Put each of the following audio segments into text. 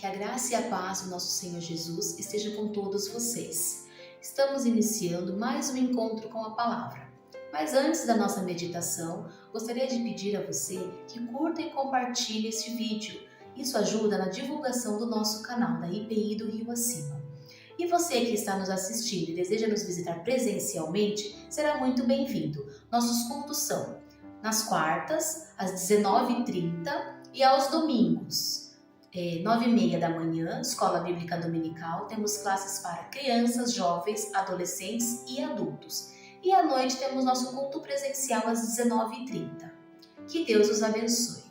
Que a graça e a paz do nosso Senhor Jesus esteja com todos vocês. Estamos iniciando mais um encontro com a palavra. Mas antes da nossa meditação, gostaria de pedir a você que curta e compartilhe este vídeo. Isso ajuda na divulgação do nosso canal da IPI do Rio Acima. E você que está nos assistindo e deseja nos visitar presencialmente, será muito bem-vindo. Nossos cultos são nas quartas, às 19h30 e aos domingos. 9h30 da manhã, Escola Bíblica Dominical, temos classes para crianças, jovens, adolescentes e adultos. E à noite temos nosso culto presencial às 19h30. Que Deus os abençoe.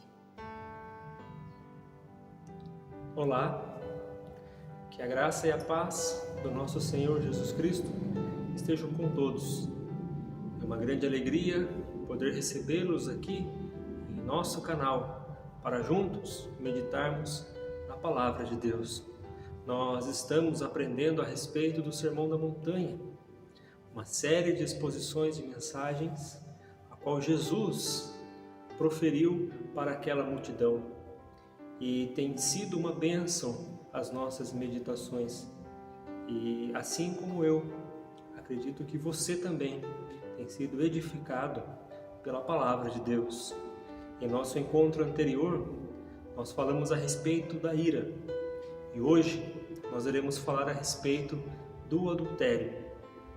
Olá, que a graça e a paz do nosso Senhor Jesus Cristo estejam com todos. É uma grande alegria poder recebê-los aqui em nosso canal para juntos meditarmos na Palavra de Deus. Nós estamos aprendendo a respeito do Sermão da Montanha, uma série de exposições e mensagens a qual Jesus proferiu para aquela multidão. E tem sido uma bênção as nossas meditações. E assim como eu, acredito que você também tem sido edificado pela Palavra de Deus. Em nosso encontro anterior, nós falamos a respeito da ira. E hoje, nós iremos falar a respeito do adultério.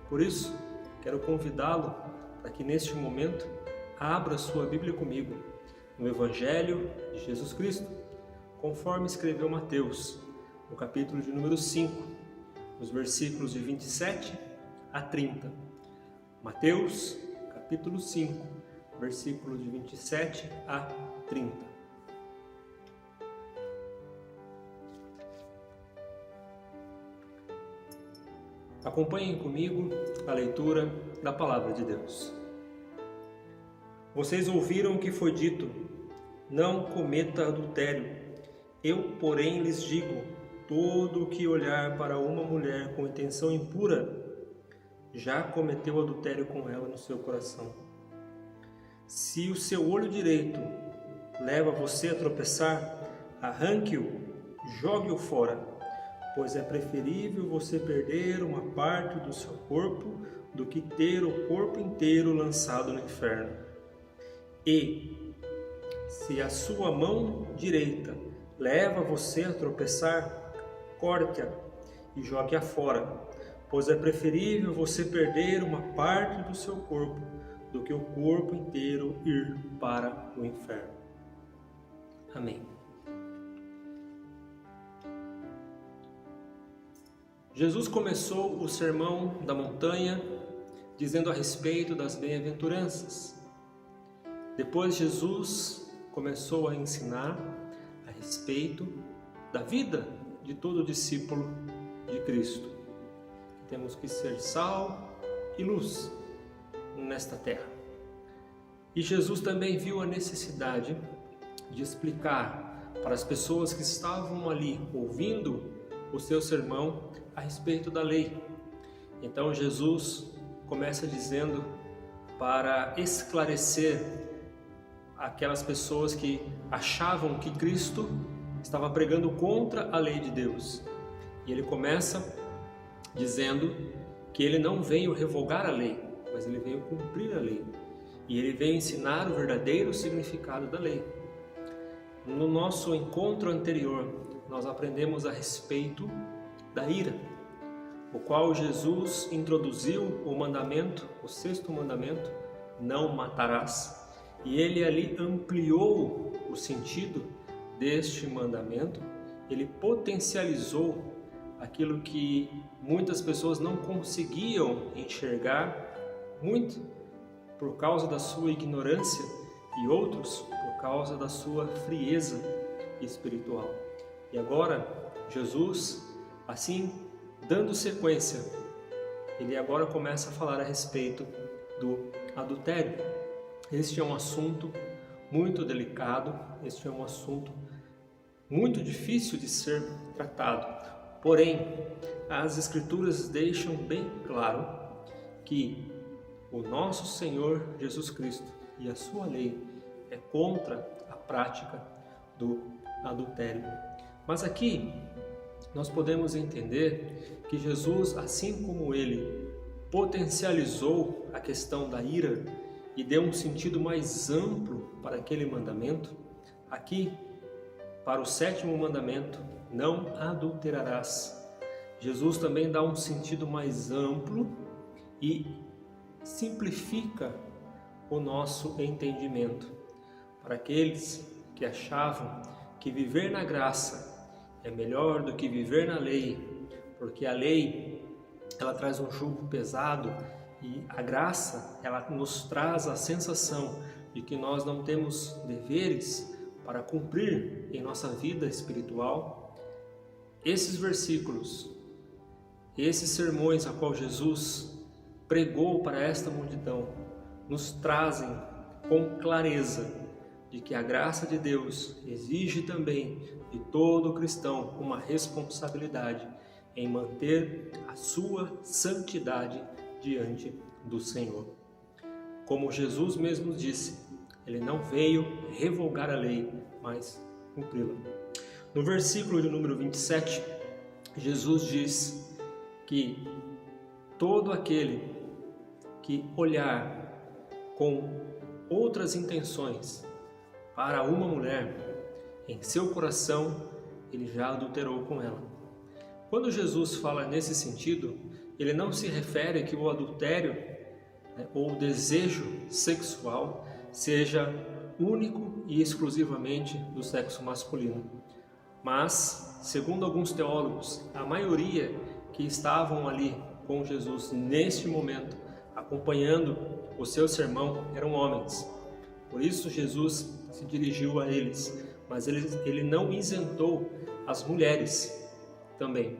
Por isso, quero convidá-lo para que neste momento abra sua Bíblia comigo no Evangelho de Jesus Cristo, conforme escreveu Mateus, no capítulo de número 5, nos versículos de 27 a 30. Mateus, capítulo 5, versículos de 27 a 30. Acompanhem comigo a leitura da Palavra de Deus. Vocês ouviram o que foi dito: não cometa adultério. Eu, porém, lhes digo: todo o que olhar para uma mulher com intenção impura já cometeu adultério com ela no seu coração. Se o seu olho direito leva você a tropeçar, arranque-o, jogue-o fora, pois é preferível você perder uma parte do seu corpo do que ter o corpo inteiro lançado no inferno. E, se a sua mão direita leva você a tropeçar, corte-a e jogue-a fora, pois é preferível você perder uma parte do seu corpo do que o corpo inteiro ir para o inferno. Amém. Jesus começou o Sermão da Montanha dizendo a respeito das bem-aventuranças. Depois Jesus começou a ensinar a respeito da vida de todo discípulo de Cristo. Temos que ser sal e luz nesta terra. E Jesus também viu a necessidade de explicar para as pessoas que estavam ali ouvindo o seu sermão a respeito da lei. Então Jesus começa dizendo para esclarecer aquelas pessoas que achavam que Cristo estava pregando contra a lei de Deus. E ele começa dizendo que ele não veio revogar a lei, mas ele veio cumprir a lei. E ele veio ensinar o verdadeiro significado da lei. No nosso encontro anterior, nós aprendemos a respeito da ira, o qual Jesus introduziu o mandamento, o 6º mandamento, não matarás. E ele ali ampliou o sentido deste mandamento, ele potencializou aquilo que muitas pessoas não conseguiam enxergar, muito por causa da sua ignorância e outros por causa da sua frieza espiritual. E agora, Jesus, assim, dando sequência, ele agora começa a falar a respeito do adultério. Este é um assunto muito delicado, este é um assunto muito difícil de ser tratado. Porém, as Escrituras deixam bem claro que o nosso Senhor Jesus Cristo e a sua lei é contra a prática do adultério. Mas aqui nós podemos entender que Jesus, assim como ele potencializou a questão da ira e deu um sentido mais amplo para aquele mandamento, aqui, para o 7º mandamento, não adulterarás, Jesus também dá um sentido mais amplo e simplifica o nosso entendimento. Para aqueles que achavam que viver na graça é melhor do que viver na lei, porque a lei ela traz um jugo pesado e a graça ela nos traz a sensação de que nós não temos deveres para cumprir em nossa vida espiritual. Esses versículos, esses sermões a qual Jesus pregou para esta multidão, nos trazem com clareza de que a graça de Deus exige também de todo cristão uma responsabilidade em manter a sua santidade diante do Senhor. Como Jesus mesmo disse, ele não veio revogar a lei, mas cumpri-la. No versículo de número 27, Jesus diz que todo aquele que olhar com outras intenções para uma mulher, em seu coração ele já adulterou com ela. Quando Jesus fala nesse sentido, ele não se refere que o adultério ou o desejo sexual seja único e exclusivamente do sexo masculino. Mas, segundo alguns teólogos, a maioria que estavam ali com Jesus neste momento, acompanhando o seu sermão, eram homens. Por isso Jesus se dirigiu a eles, mas ele não isentou as mulheres também.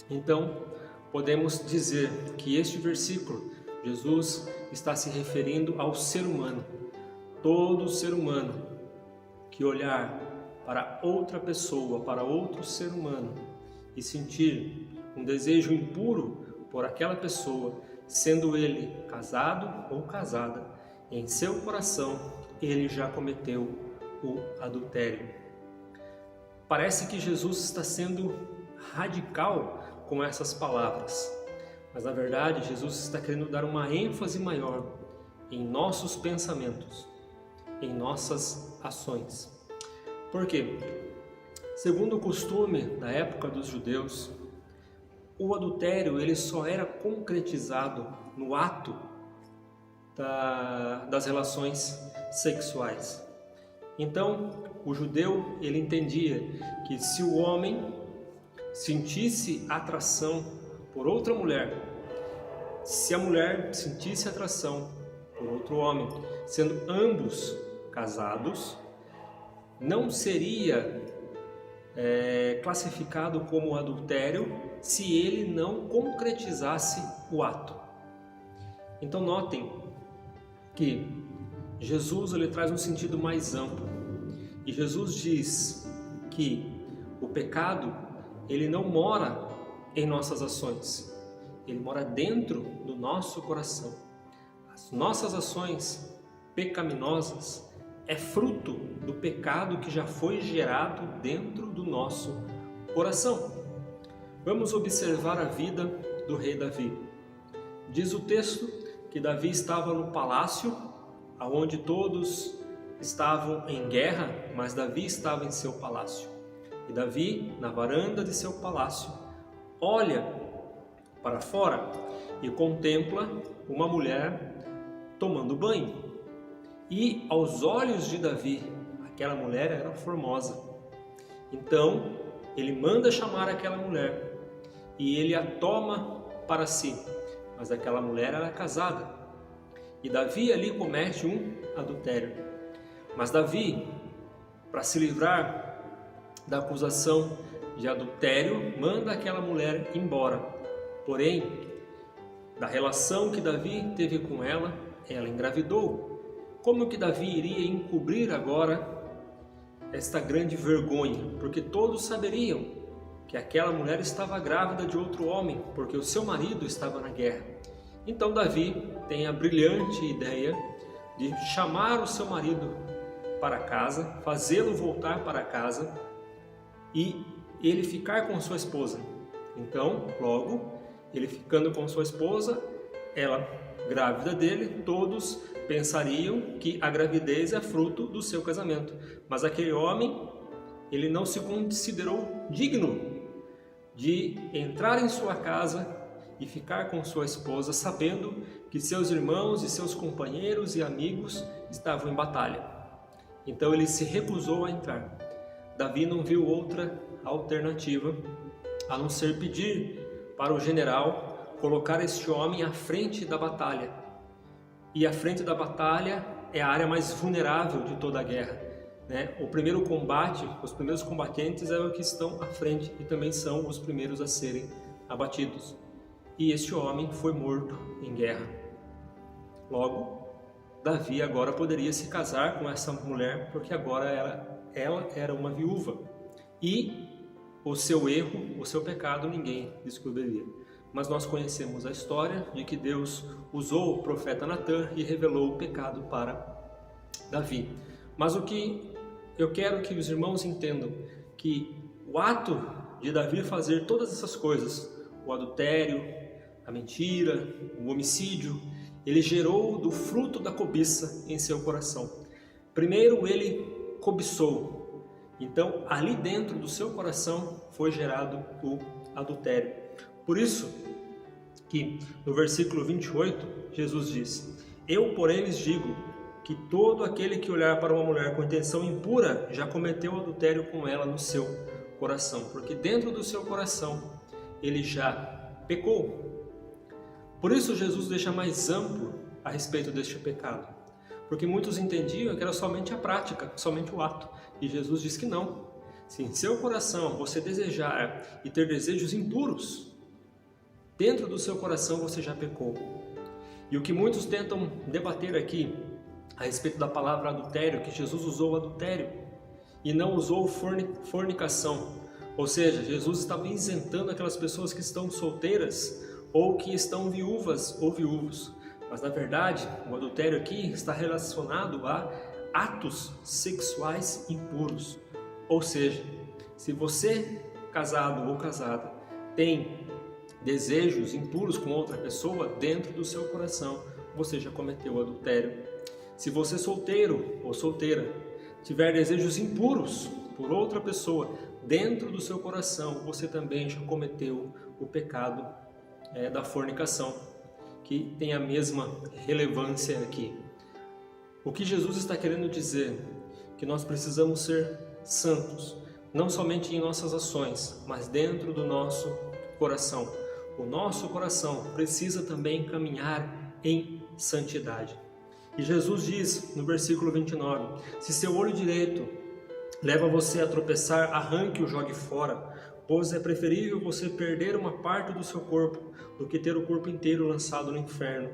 Então, podemos dizer que este versículo, Jesus está se referindo ao ser humano. Todo ser humano que olhar para outra pessoa, para outro ser humano e sentir um desejo impuro por aquela pessoa, sendo ele casado ou casada, em seu coração ele já cometeu o adultério. Parece que Jesus está sendo radical com essas palavras, mas na verdade Jesus está querendo dar uma ênfase maior em nossos pensamentos, em nossas ações. Por quê? Segundo o costume da época dos judeus, o adultério ele só era concretizado no ato das relações sexuais. Então, o judeu ele entendia que se o homem sentisse atração por outra mulher, se a mulher sentisse atração por outro homem, sendo ambos casados, não seria classificado como adultério se ele não concretizasse o ato. Então notem que Jesus ele traz um sentido mais amplo e Jesus diz que o pecado ele não mora em nossas ações, ele mora dentro do nosso coração. As nossas ações pecaminosas é fruto do pecado que já foi gerado dentro do nosso coração. Vamos observar a vida do rei Davi. Diz o texto que Davi estava no palácio, onde todos estavam em guerra, mas Davi estava em seu palácio. E Davi, na varanda de seu palácio, olha para fora e contempla uma mulher tomando banho. E aos olhos de Davi, aquela mulher era formosa. Então, ele manda chamar aquela mulher e ele a toma para si. Mas aquela mulher era casada. E Davi ali comete um adultério. Mas Davi, para se livrar da acusação de adultério, manda aquela mulher embora. Porém, da relação que Davi teve com ela, ela engravidou. Como que Davi iria encobrir agora esta grande vergonha? Porque todos saberiam que aquela mulher estava grávida de outro homem, porque o seu marido estava na guerra. Então Davi tem a brilhante ideia de chamar o seu marido para casa, fazê-lo voltar para casa e ele ficar com sua esposa. Então, logo, ele ficando com sua esposa, ela grávida dele, todos pensariam que a gravidez é fruto do seu casamento. Mas aquele homem, ele não se considerou digno de entrar em sua casa e ficar com sua esposa, sabendo que seus irmãos e seus companheiros e amigos estavam em batalha. Então ele se recusou a entrar. Davi não viu outra alternativa a não ser pedir para o general colocar este homem à frente da batalha. E a frente da batalha é a área mais vulnerável de toda a guerra, né? O primeiro combate, os primeiros combatentes é os que estão à frente e também são os primeiros a serem abatidos. E este homem foi morto em guerra. Logo, Davi agora poderia se casar com essa mulher, porque agora ela era uma viúva. E o seu erro, o seu pecado, ninguém descobriria. Mas nós conhecemos a história de que Deus usou o profeta Natã e revelou o pecado para Davi. Mas o que eu quero que os irmãos entendam, que o ato de Davi fazer todas essas coisas, o adultério, a mentira, o homicídio, ele gerou do fruto da cobiça em seu coração. Primeiro ele cobiçou, então ali dentro do seu coração foi gerado o adultério. Por isso que no versículo 28 Jesus diz: eu, porém, lhes digo que todo aquele que olhar para uma mulher com intenção impura já cometeu adultério com ela no seu coração, porque dentro do seu coração ele já pecou. Por isso Jesus deixa mais amplo a respeito deste pecado, porque muitos entendiam que era somente a prática, somente o ato, e Jesus diz que não. Se em seu coração você desejar e ter desejos impuros, dentro do seu coração você já pecou. E o que muitos tentam debater aqui a respeito da palavra adultério, que Jesus usou adultério e não usou fornicação, ou seja, Jesus estava isentando aquelas pessoas que estão solteiras ou que estão viúvas ou viúvos. Mas na verdade, o adultério aqui está relacionado a atos sexuais impuros. Ou seja, se você, casado ou casada, tem desejos impuros com outra pessoa, dentro do seu coração você já cometeu adultério. Se você, solteiro ou solteira, tiver desejos impuros por outra pessoa, dentro do seu coração você também já cometeu o pecado da fornicação, que tem a mesma relevância aqui. O que Jesus está querendo dizer? Que nós precisamos ser santos, não somente em nossas ações, mas dentro do nosso coração. O nosso coração precisa também caminhar em santidade. E Jesus diz no versículo 29, se seu olho direito leva você a tropeçar, arranque-o e jogue fora, pois é preferível você perder uma parte do seu corpo do que ter o corpo inteiro lançado no inferno.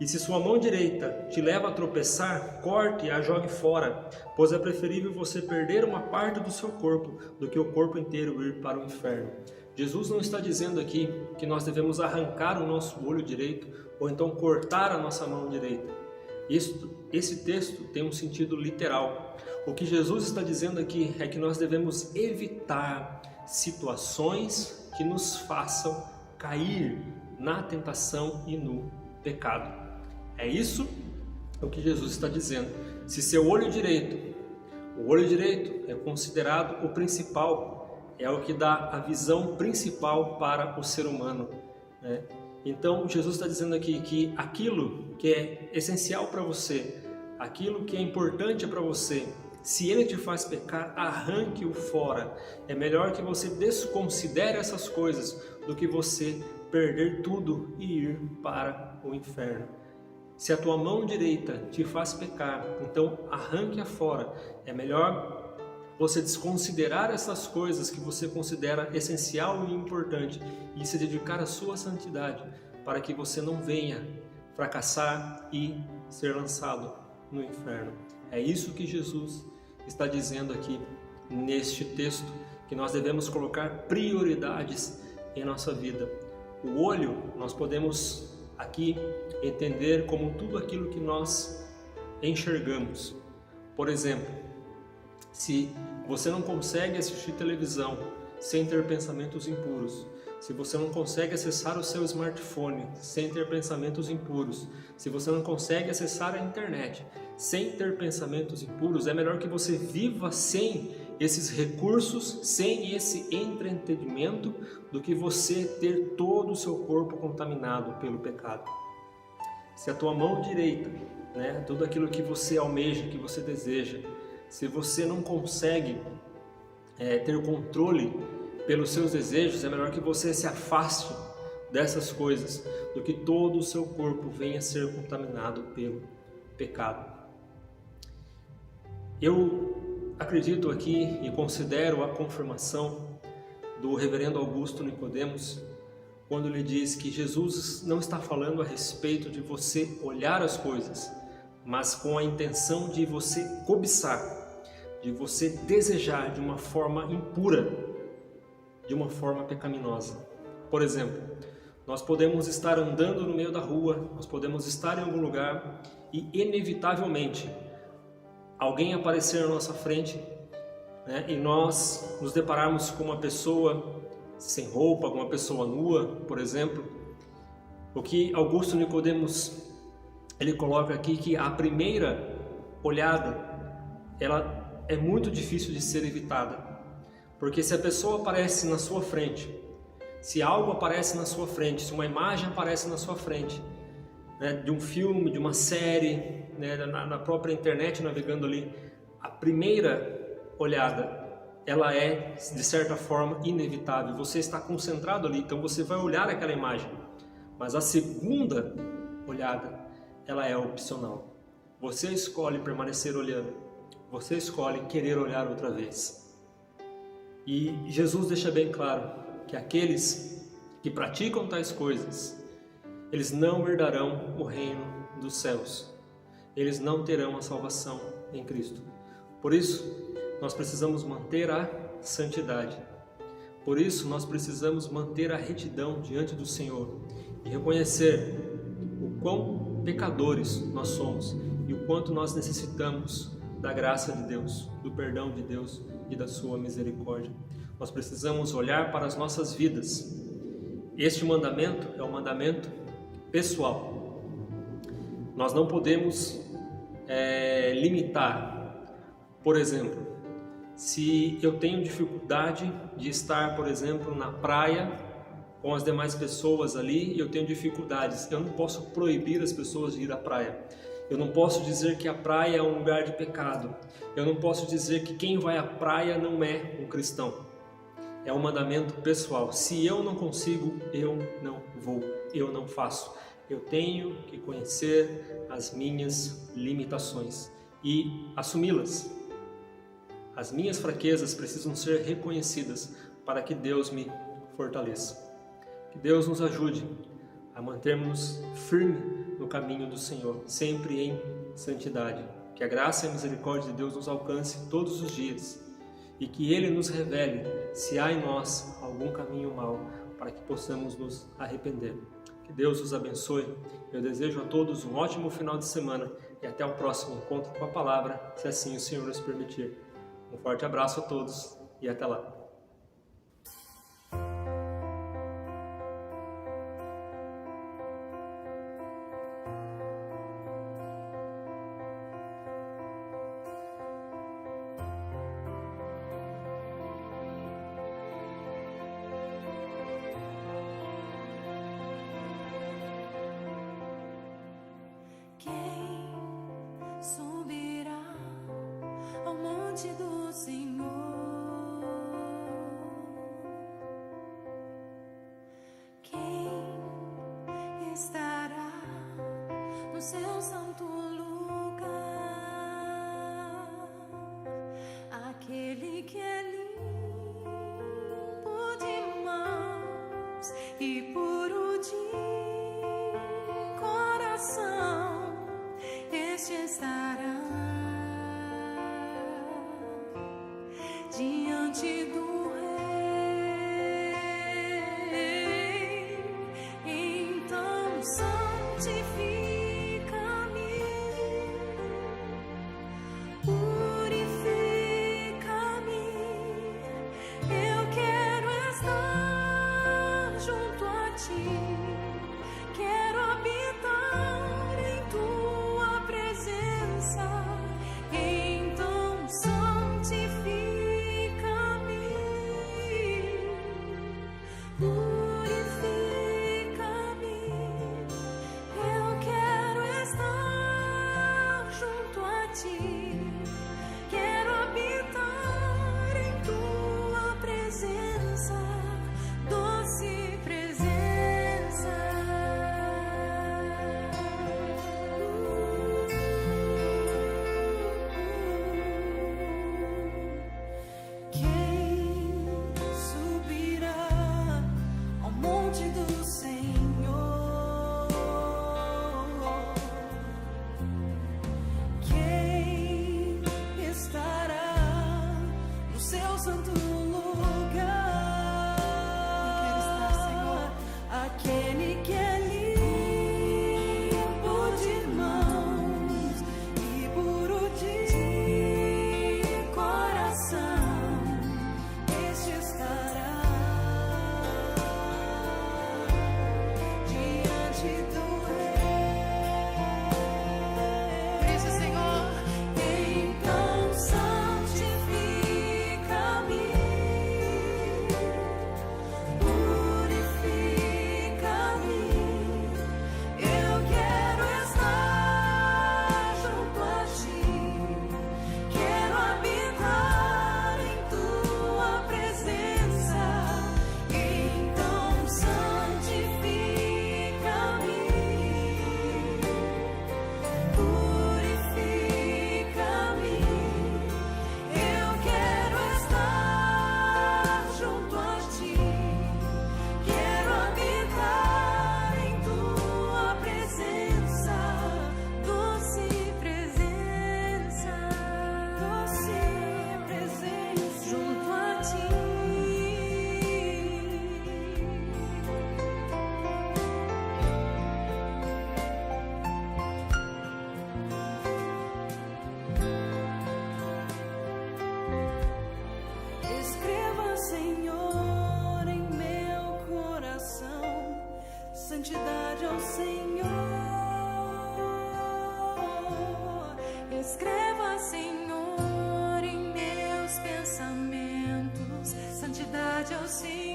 E se sua mão direita te leva a tropeçar, corte e a jogue fora, pois é preferível você perder uma parte do seu corpo do que o corpo inteiro ir para o inferno. Jesus não está dizendo aqui que nós devemos arrancar o nosso olho direito ou então cortar a nossa mão direita. Esse texto tem um sentido literal. O que Jesus está dizendo aqui é que nós devemos evitar situações que nos façam cair na tentação e no pecado. É isso o que Jesus está dizendo. Se seu olho direito, o olho direito é considerado o principal, é o que dá a visão principal para o ser humano, né? Então Jesus está dizendo aqui que aquilo que é essencial para você, aquilo que é importante para você, se ele te faz pecar, arranque-o fora. É melhor que você desconsidere essas coisas do que você perder tudo e ir para o inferno. Se a tua mão direita te faz pecar, então arranque-a fora. É melhor você desconsiderar essas coisas que você considera essencial e importante e se dedicar à sua santidade, para que você não venha fracassar e ser lançado no inferno. É isso que Jesus está dizendo aqui neste texto, que nós devemos colocar prioridades em nossa vida. O olho nós podemos aqui entender como tudo aquilo que nós enxergamos. Por exemplo, se você não consegue assistir televisão sem ter pensamentos impuros, se você não consegue acessar o seu smartphone sem ter pensamentos impuros, se você não consegue acessar a internet sem ter pensamentos impuros, é melhor que você viva sem esses recursos, sem esse entretenimento, do que você ter todo o seu corpo contaminado pelo pecado. Se a tua mão direita, tudo aquilo que você almeja, que você deseja, se você não consegue ter controle pelos seus desejos, é melhor que você se afaste dessas coisas do que todo o seu corpo venha a ser contaminado pelo pecado. Eu acredito aqui e considero a confirmação do reverendo Augusto Nicodemos quando ele diz que Jesus não está falando a respeito de você olhar as coisas, mas com a intenção de você cobiçar, de você desejar de uma forma impura, de uma forma pecaminosa. Por exemplo, nós podemos estar andando no meio da rua, nós podemos estar em algum lugar e inevitavelmente alguém aparecer na nossa frente, e nós nos depararmos com uma pessoa sem roupa, com uma pessoa nua, por exemplo. O que Augusto Nicodemos ele coloca aqui, que a primeira olhada ela é muito difícil de ser evitada. Porque se a pessoa aparece na sua frente, se algo aparece na sua frente, se uma imagem aparece na sua frente, de um filme, de uma série, na própria internet, navegando ali, a primeira olhada, ela é, de certa forma, inevitável. Você está concentrado ali, então você vai olhar aquela imagem. Mas a segunda olhada, ela é opcional. Você escolhe permanecer olhando, você escolhe querer olhar outra vez. E Jesus deixa bem claro que aqueles que praticam tais coisas, eles não herdarão o reino dos céus. Eles não terão a salvação em Cristo. Por isso, nós precisamos manter a santidade. Por isso, nós precisamos manter a retidão diante do Senhor e reconhecer o quão pecadores nós somos e o quanto nós necessitamos da graça de Deus, do perdão de Deus e da sua misericórdia. Nós precisamos olhar para as nossas vidas. Este mandamento é um mandamento pessoal. Nós não podemos limitar. Por exemplo, se eu tenho dificuldade de estar, por exemplo, na praia com as demais pessoas ali, e eu tenho dificuldades, eu não posso proibir as pessoas de ir à praia. Eu não posso dizer que a praia é um lugar de pecado. Eu não posso dizer que quem vai à praia não é um cristão. É um mandamento pessoal. Se eu não consigo, eu não vou, eu não faço. Eu tenho que conhecer as minhas limitações e assumi-las. As minhas fraquezas precisam ser reconhecidas para que Deus me fortaleça. Que Deus nos ajude a mantermos firmes no caminho do Senhor, sempre em santidade. Que a graça e a misericórdia de Deus nos alcance todos os dias e que Ele nos revele se há em nós algum caminho mau, para que possamos nos arrepender. Que Deus os abençoe. Eu desejo a todos um ótimo final de semana e até o próximo encontro com a palavra, se assim o Senhor nos permitir. Um forte abraço a todos e até lá. Subirá ao monte do Senhor. Quem estará no seu santo lugar? Aquele que é limpo de mãos e puro de coração, este estará diante do Rei. Então santifica-me, purifica-me, eu quero Quero habitar em tua presença, doce presença. Quem subirá ao monte do Senhor? Quem estará no seu santo lugar? Eu quero estar, Senhor. Aquele que é limpo de mãos e puro de coração, este estará diante do Rei. Por isso, Senhor, então santifica-me, purifica-me. Eu quero estar junto a ti, quero habitar em tua presença. Então santifica-me, purifica-me. Eu quero estar junto a ti, quero habitar em tua presença, doce presença, doce presença, junto a ti. Escreva, Senhor, em meu coração santidade ao Senhor. Escreva, Senhor, em meus pensamentos santidade ao Senhor.